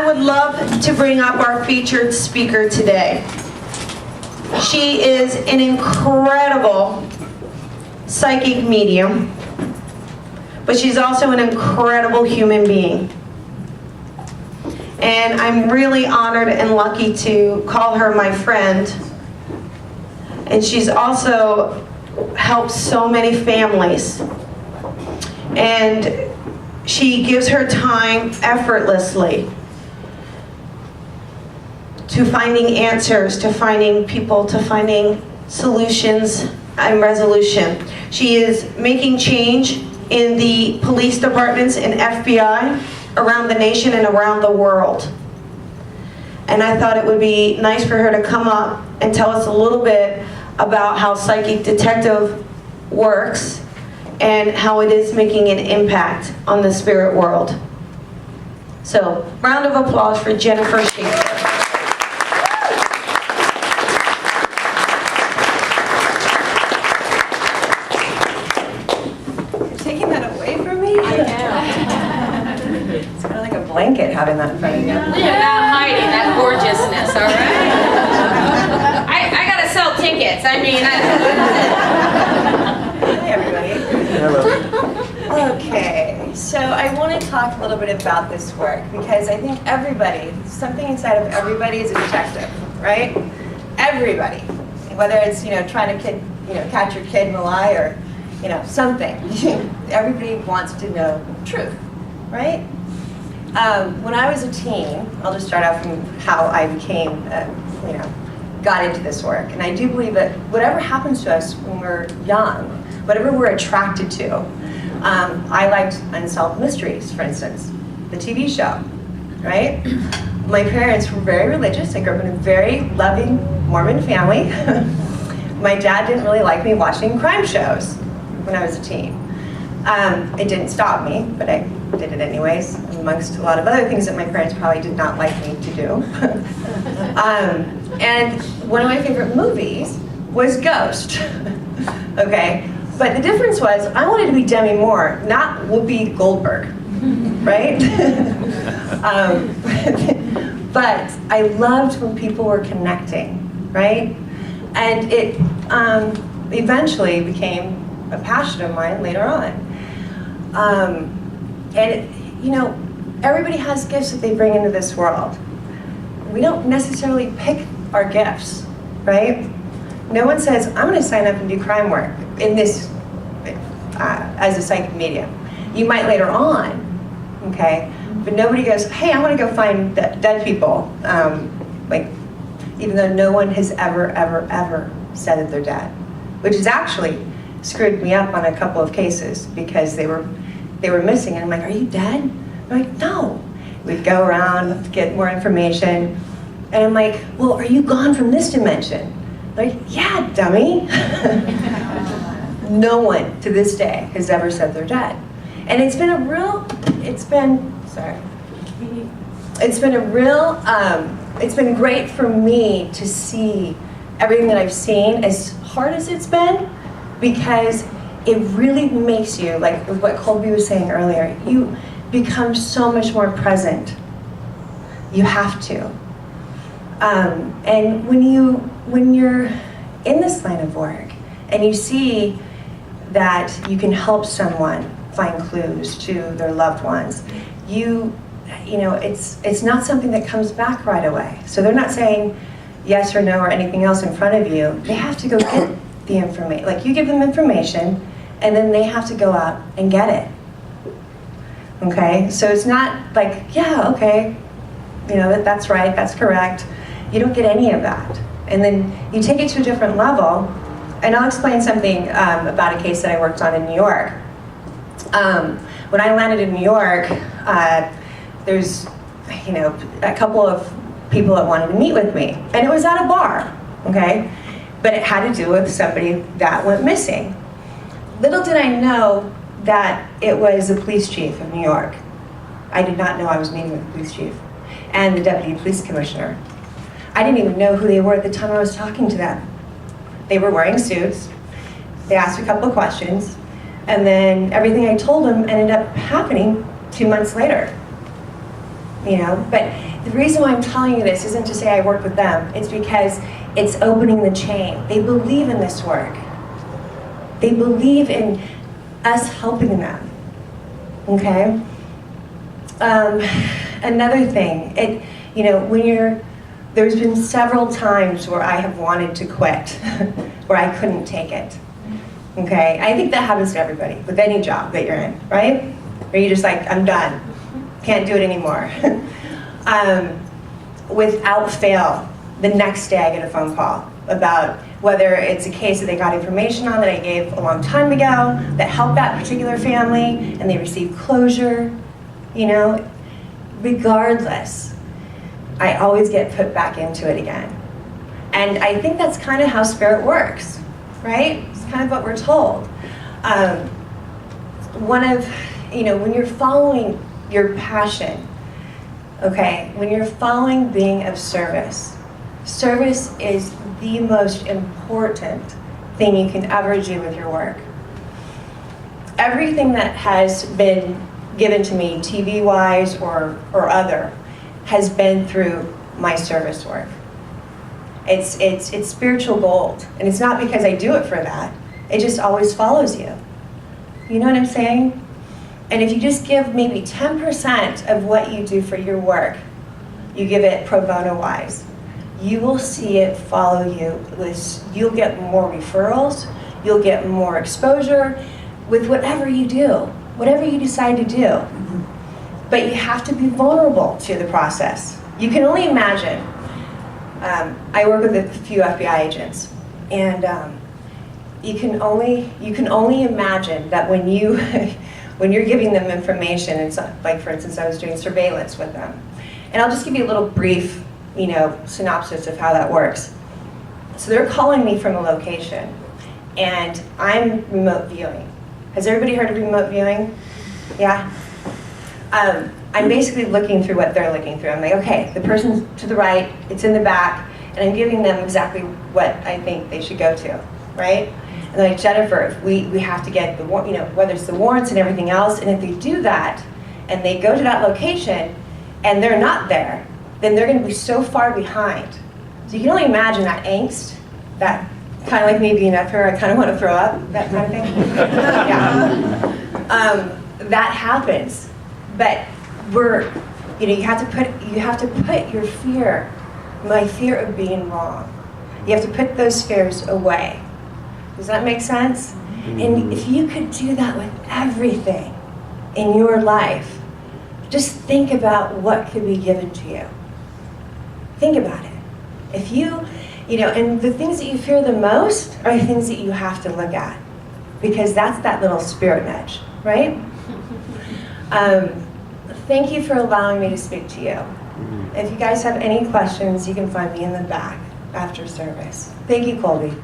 would love to bring up our featured speaker today. She is an incredible psychic medium, but she's also an incredible human being. And I'm really honored and lucky to call her my friend. And she's also helped so many families. And she gives her time effortlessly to finding answers, to finding people, to finding solutions and resolution. She is making change in the police departments and FBI around the nation and around the world. And I thought it would be nice for her to come up and tell us a little bit about how Psychic Detective works and how it is making an impact on the spirit world. So, round of applause for Jennifer Shaffer. You're taking that away from me? I know. It's kind of like a blanket having that in front of you. Look at that hiding, that gorgeousness, all right? I gotta sell tickets. I mean, Hi, everybody. Hello. Okay, so I want to talk a little bit about this work because I think everybody, something inside of everybody is a detective, right? Everybody, whether it's trying to catch your kid in a lie or something. Everybody wants to know truth, right? When I was a teen, I'll just start out from how I became, got into this work, and I do believe that whatever happens to us when we're young, whatever we're attracted to. I liked Unsolved Mysteries, for instance, the TV show, right? My parents were very religious. I grew up in a very loving Mormon family. My dad didn't really like me watching crime shows when I was a teen. It didn't stop me, but I did it anyways, amongst a lot of other things that my parents probably did not like me to do. And one of my favorite movies was Ghost, okay? But the difference was, I wanted to be Demi Moore, not Whoopi Goldberg, right? But I loved when people were connecting, right? And it eventually became a passion of mine later on. Everybody has gifts that they bring into this world. We don't necessarily pick our gifts, right? No one says, I'm going to sign up and do crime work in this as a psychic medium. You might later on, okay? But nobody goes, hey, I want to go find dead people. Even though no one has ever, ever, ever said that they're dead. Which has actually screwed me up on a couple of cases because they were missing. And I'm like, are you dead? I'm like, no. We'd go around to get more information. And I'm like, well, are you gone from this dimension? Like, yeah, dummy. No one to this day has ever said they're dead. And it's been great for me to see everything that I've seen, as hard as it's been, because it really makes you, like what Colby was saying earlier, you become so much more present. You have to. And when you're in this line of work and you see that you can help someone find clues to their loved ones, it's not something that comes back right away. So they're not saying yes or no or anything else in front of you. They have to go get the information. Like, you give them information and then they have to go out and get it. Okay? So it's not like, yeah, okay, that's right, that's correct. You don't get any of that. And then you take it to a different level. And I'll explain something about a case that I worked on in New York. When I landed in New York, there's a couple of people that wanted to meet with me. And it was at a bar, okay? But it had to do with somebody that went missing. Little did I know that it was the police chief of New York. I did not know I was meeting with the police chief and the deputy police commissioner. I didn't even know who they were at the time I was talking to them. They were wearing suits. They asked a couple of questions, and then everything I told them ended up happening 2 months later. But The reason why I'm telling you this isn't to say I work with them. It's because it's opening the chain. They believe in this work. They believe in us helping them. Okay? Another thing, there's been several times where I have wanted to quit, where I couldn't take it. Okay? I think that happens to everybody, with any job that you're in, right? Where you're just like, I'm done. Can't do it anymore. Without fail, the next day I get a phone call about whether it's a case that they got information on that I gave a long time ago that helped that particular family and they received closure, regardless, I always get put back into it again. And I think that's kind of how spirit works, right? It's kind of what we're told. When you're following your passion, okay, when you're following being of service, service is the most important thing you can ever do with your work. Everything that has been given to me, TV-wise or other, has been through my service work. It's spiritual gold, and it's not because I do it for that. It just always follows you. You know what I'm saying? And if you just give maybe 10% of what you do for your work, you give it pro bono-wise, you will see it follow you. You'll get more referrals, you'll get more exposure with whatever you do, whatever you decide to do. But you have to be vulnerable to the process. You can only imagine. I work with a few FBI agents, and you can only imagine that when you're giving them information, and so, like for instance, I was doing surveillance with them, and I'll just give you a little brief, synopsis of how that works. So they're calling me from a location, and I'm remote viewing. Has everybody heard of remote viewing? Yeah. I'm basically looking through what they're looking through. I'm like, okay, the person's to the right, it's in the back, and I'm giving them exactly what I think they should go to, right? And like, Jennifer, we have to get the, whether it's the warrants and everything else, and if they do that, and they go to that location, and they're not there, then they're gonna be so far behind. So you can only imagine that angst, that kind of like me being up here, I kind of want to throw up, that kind of thing. Yeah. That happens, but you have to put your fear, my fear of being wrong. You have to put those fears away. Does that make sense? And if you could do that with everything in your life, just think about what could be given to you. Think about it. If and the things that you fear the most are the things that you have to look at, because that's that little spirit nudge, right? Thank you for allowing me to speak to you. If you guys have any questions, you can find me in the back after service. Thank you, Colby.